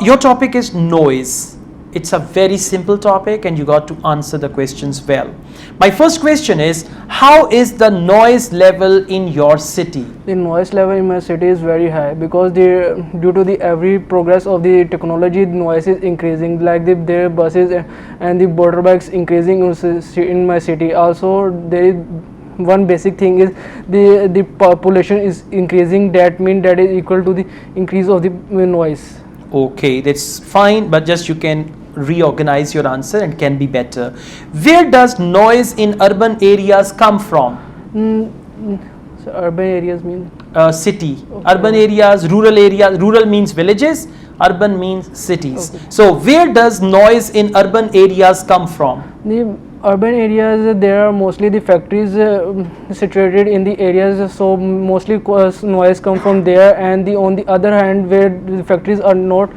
Your topic is noise. It's a very simple topic and you got to answer the questions well. My first question is, how is the noise level in your city? The noise level in my city is very high because due to the every progress of the technology, the noise is increasing. Like their buses and the motorbikes increasing in my city. Also, there is one basic thing is the population is increasing. That means that is equal to the increase of the noise. Okay, that's fine, but just you can reorganize your answer and can be better. Where does noise in urban areas come from? So urban areas mean? City. Okay. Urban areas, rural means villages, urban means cities. Okay. So where does noise in urban areas come from? The urban areas, there are mostly the factories situated in the areas, so mostly noise come from there. And on the other hand, where the factories are not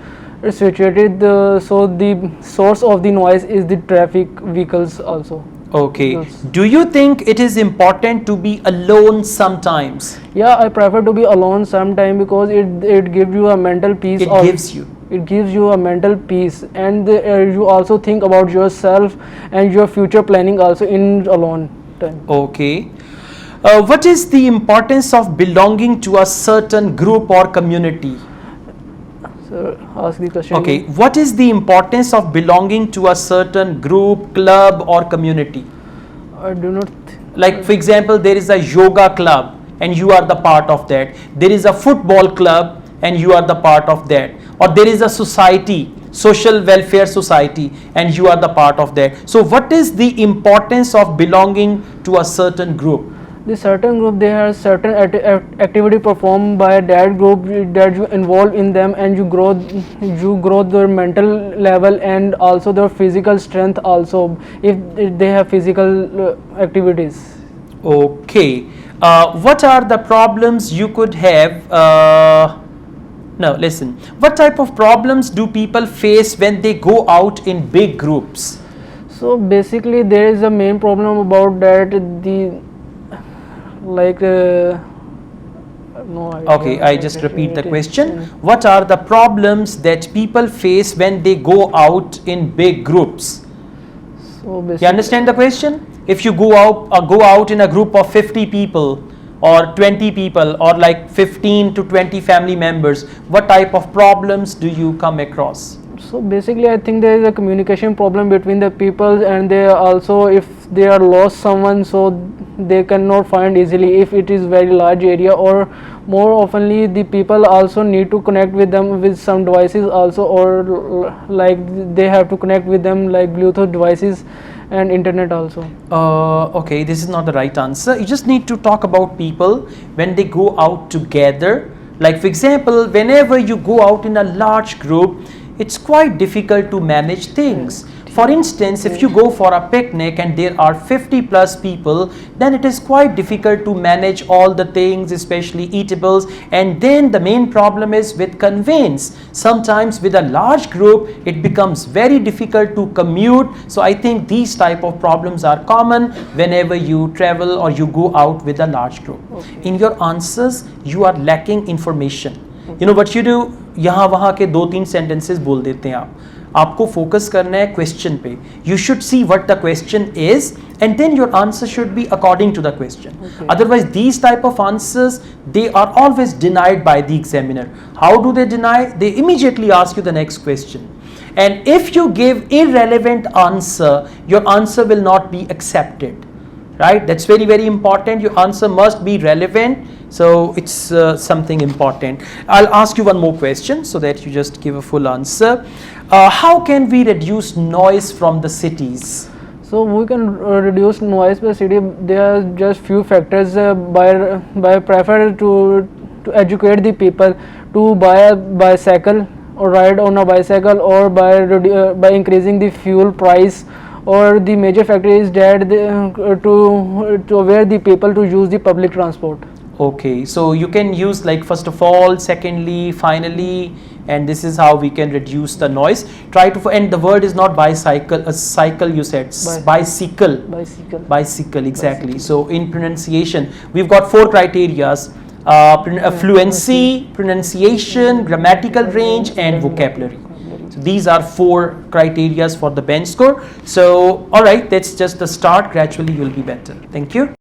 situated, so the source of the noise is the traffic vehicles also. Okay. Yes. Do you think it is important to be alone sometimes? Yeah, I prefer to be alone sometime because it gives you a mental peace. It gives you a mental peace, and you also think about yourself and your future planning also in alone time. Okay. What is the importance of belonging to a certain group or community? So ask the question. Okay. again. What is the importance of belonging to a certain group, club or community? I do not. Like for example, there is a yoga club and you are the part of that. There is a football club and you are the part of that. Or there is a society, social welfare society, and you are the part of that. So what is the importance of belonging to a certain group? The certain group, they have certain activity performed by that group that you involve in them, and you grow their mental level and also their physical strength also if they have physical activities. Okay. What are the problems you could have? Now listen. What type of problems do people face when they go out in big groups? So basically, there is a main problem about that. No idea. Okay, I just repeat the question. What are the problems that people face when they go out in big groups? So basically, You understand the question? If you go out in a group of 50 people or 20 people or like 15 to 20 family members, what type of problems do you come across? So basically, I think there is a communication problem between the people, and they also, if they are lost someone, so they cannot find easily if it is very large area, or more oftenly the people also need to connect with them with some devices also, or like they have to connect with them like Bluetooth devices and internet also. Okay, this is not the right answer. You just need to talk about people when they go out together. Like for example, whenever you go out in a large group, it's quite difficult to manage things. For instance, if you go for a picnic and there are 50 plus people, then it is quite difficult to manage all the things, especially eatables. And then the main problem is with conveyance. Sometimes with a large group, it becomes very difficult to commute. So I think these type of problems are common whenever you travel or you go out with a large group. Okay. In your answers, you are lacking information. You know what you do? यहाँ वहाँ के 2-3 sentences बोल देते हैं आप. आपको focus करना है क्वेश्चन पे. You should see what the question is and then your answer should be according to the question. Okay. Otherwise, these type of answers, they are always denied by the examiner. How do they deny? They immediately ask you the next question. And if you give irrelevant answer, your answer will not be accepted. Right? That's very, very important. Your answer must be relevant. So it's something important. I'll ask you one more question so that you just give a full answer. How can we reduce noise from the cities? So we can reduce noise per city. There are just few factors by prefer to educate the people to buy a bicycle or ride on a bicycle, or by increasing the fuel price. Or the major factor is that to aware the people to use the public transport. Okay, so you can use like first of all, secondly, finally, and this is how we can reduce the noise. Try to, and the word is not bicycle, a cycle you said, bicycle. Bicycle. Bicycle, exactly. Bicycle. So in pronunciation, we've got 4 criterias. fluency, pronunciation, grammatical range, and vocabulary. So these are 4 criteria for the bench score. So all right, that's just the start. Gradually you will be better. Thank you.